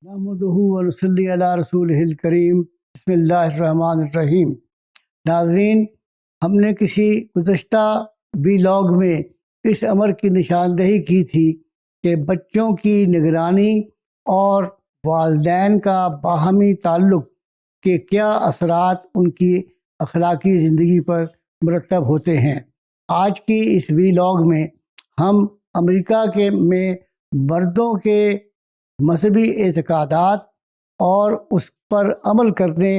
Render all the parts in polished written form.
نحمدہ ونصلی علی رسولہ الکریم، بسم اللہ الرحمن الرحیم۔ ناظرین، ہم نے کسی گزشتہ ویلاگ میں اس امر کی نشاندہی کی تھی کہ بچوں کی نگرانی اور والدین کا باہمی تعلق کے کیا اثرات ان کی اخلاقی زندگی پر مرتب ہوتے ہیں۔ آج کی اس ویلاگ میں ہم امریکہ میں مردوں کے مذہبی اعتقادات اور اس پر عمل کرنے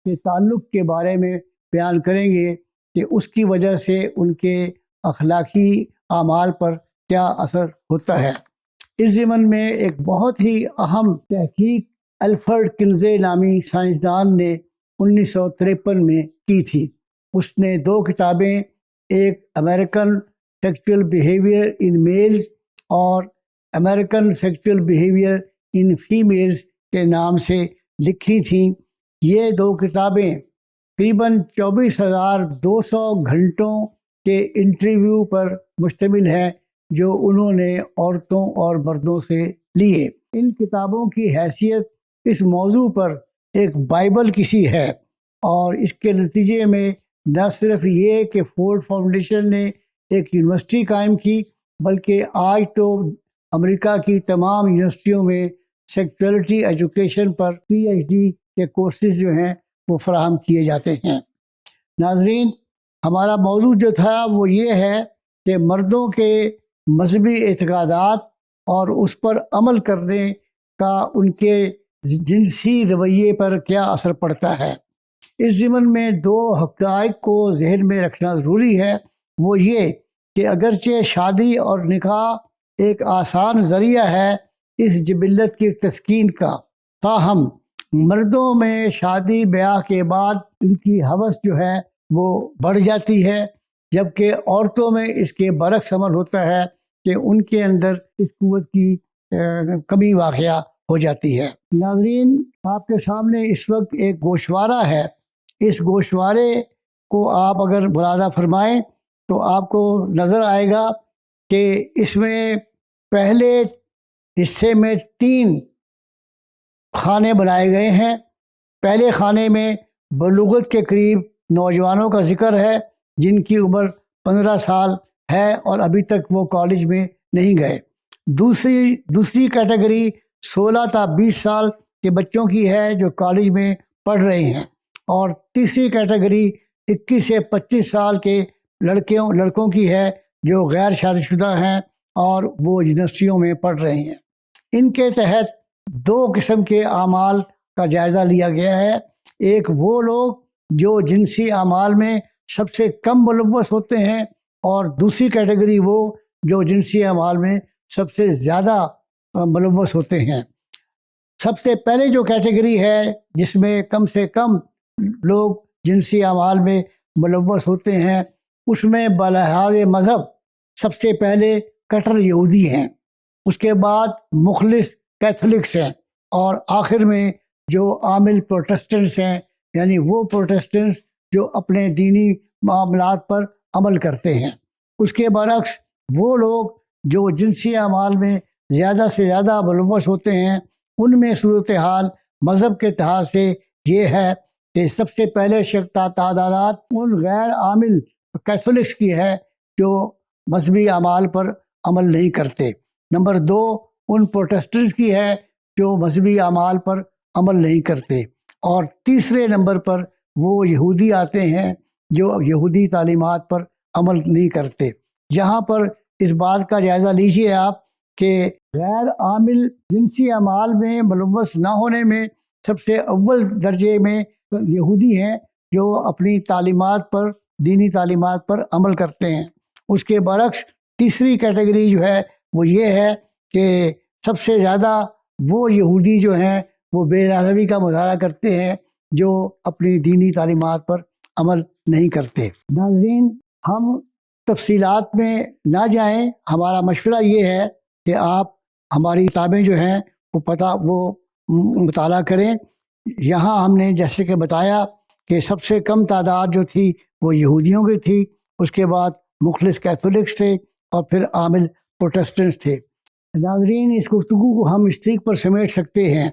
کے تعلق کے بارے میں بیان کریں گے کہ اس کی وجہ سے ان کے اخلاقی اعمال پر کیا اثر ہوتا ہے۔ اس ضمن میں ایک بہت ہی اہم تحقیق الفرڈ کنزے نامی سائنسدان نے 1953 میں کی تھی۔ اس نے 2 کتابیں، ایک امریکن سیکچول بیہیویئر ان میلز اور امریکن سیکچول بیہیویئر ان فیمیلز کے نام سے لکھی تھیں۔ یہ 2 کتابیں تقریباً 24,200 گھنٹوں کے انٹرویو پر مشتمل ہے جو انہوں نے عورتوں اور مردوں سے لیے۔ ان کتابوں کی حیثیت اس موضوع پر ایک بائبل کسی ہے، اور اس کے نتیجے میں نہ صرف یہ کہ فورڈ فاؤنڈیشن نے ایک یونیورسٹی قائم کی، بلکہ آج تو امریکہ کی تمام یونیورسٹیوں میں سیکچولیٹی ایجوکیشن پر PhD کے کورسز جو ہیں وہ فراہم کیے جاتے ہیں۔ ناظرین، ہمارا موضوع جو تھا وہ یہ ہے کہ مردوں کے مذہبی اعتقادات اور اس پر عمل کرنے کا ان کے جنسی رویے پر کیا اثر پڑتا ہے۔ اس ضمن میں 2 حقائق کو ذہن میں رکھنا ضروری ہے۔ وہ یہ کہ اگرچہ شادی اور نکاح ایک آسان ذریعہ ہے اس جبلت کی تسکین کا، تاہم مردوں میں شادی بیاہ کے بعد ان کی ہوس جو ہے وہ بڑھ جاتی ہے، جبکہ عورتوں میں اس کے برعکس عمل ہوتا ہے کہ ان کے اندر اس قوت کی کمی واقع ہو جاتی ہے۔ ناظرین، آپ کے سامنے اس وقت ایک گوشوارہ ہے۔ اس گوشوارے کو آپ اگر ملاحظہ فرمائیں تو آپ کو نظر آئے گا کہ اس میں پہلے حصے میں 3 خانے بنائے گئے ہیں۔ پہلے خانے میں بلوغت کے قریب نوجوانوں کا ذکر ہے جن کی عمر 15 سال ہے اور ابھی تک وہ کالج میں نہیں گئے۔ دوسری کیٹیگری 16 تا 20 سال کے بچوں کی ہے جو کالج میں پڑھ رہے ہیں، اور تیسری کیٹیگری 21 سے 25 سال کے لڑکوں کی ہے جو غیر شادی شدہ ہیں اور وہ یونیورسٹیوں میں پڑھ رہے ہیں۔ ان کے تحت 2 قسم کے اعمال کا جائزہ لیا گیا ہے۔ ایک وہ لوگ جو جنسی اعمال میں سب سے کم ملوث ہوتے ہیں، اور دوسری کیٹیگری وہ جو جنسی اعمال میں سب سے زیادہ ملوث ہوتے ہیں۔ سب سے پہلے جو کیٹیگری ہے جس میں کم سے کم لوگ جنسی اعمال میں ملوث ہوتے ہیں، اس میں بلحاظ مذہب سب سے پہلے کٹر یہودی ہیں، اس کے بعد مخلص کیتھولکس ہیں، اور آخر میں جو عامل پروٹسٹنٹس ہیں، یعنی وہ پروٹسٹنٹس جو اپنے دینی معاملات پر عمل کرتے ہیں۔ اس کے برعکس وہ لوگ جو جنسی اعمال میں زیادہ سے زیادہ ملوث ہوتے ہیں، ان میں صورتحال مذہب کے لحاظ سے یہ ہے کہ سب سے پہلے تعداد ان غیر عامل کیتھولکس کی ہے جو مذہبی اعمال پر عمل نہیں کرتے۔ نمبر 2 ان پروٹسٹنٹس کی ہے جو مذہبی اعمال پر عمل نہیں کرتے، اور تیسرے نمبر پر وہ یہودی آتے ہیں جو یہودی تعلیمات پر عمل نہیں کرتے۔ یہاں پر اس بات کا جائزہ لیجیے آپ کہ غیر عامل جنسی اعمال میں ملوث نہ ہونے میں سب سے اول درجے میں یہودی ہیں جو اپنی تعلیمات پر، دینی تعلیمات پر عمل کرتے ہیں۔ اس کے برعکس تیسری کیٹیگری جو ہے وہ یہ ہے کہ سب سے زیادہ وہ یہودی جو ہیں وہ بے روی کا مظاہرہ کرتے ہیں جو اپنی دینی تعلیمات پر عمل نہیں کرتے۔ ناظرین، ہم تفصیلات میں نہ جائیں، ہمارا مشورہ یہ ہے کہ آپ ہماری کتابیں جو ہیں وہ مطالعہ کریں۔ یہاں ہم نے جیسے کہ بتایا کہ سب سے کم تعداد جو تھی وہ یہودیوں کی تھی، اس کے بعد مخلص کیتھولکس تھے، اور پھر عامل پروٹسٹنٹس تھے۔ ناظرین، اس گفتگو کو ہم اس طریق پر سمیٹ سکتے ہیں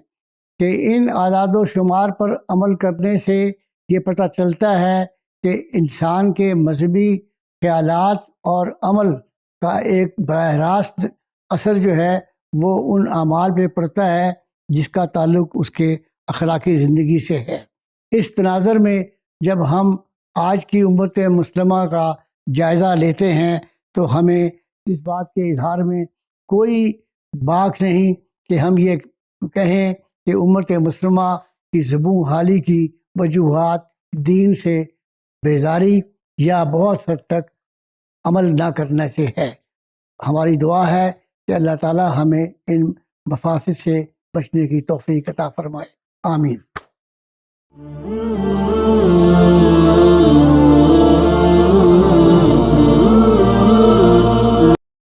کہ ان اعداد و شمار پر عمل کرنے سے یہ پتہ چلتا ہے کہ انسان کے مذہبی خیالات اور عمل کا ایک براہ راست اثر جو ہے وہ ان اعمال پہ پڑتا ہے جس کا تعلق اس کے اخلاقی زندگی سے ہے۔ اس تناظر میں جب ہم آج کی امت مسلمہ کا جائزہ لیتے ہیں تو ہمیں اس بات کے اظہار میں کوئی باک نہیں کہ ہم یہ کہیں کہ امت مسلمہ کی زبوں حالی کی وجوہات دین سے بیزاری یا بہت حد تک عمل نہ کرنے سے ہے۔ ہماری دعا ہے کہ اللہ تعالی ہمیں ان مفاسد سے بچنے کی توفیق عطا فرمائے، آمین۔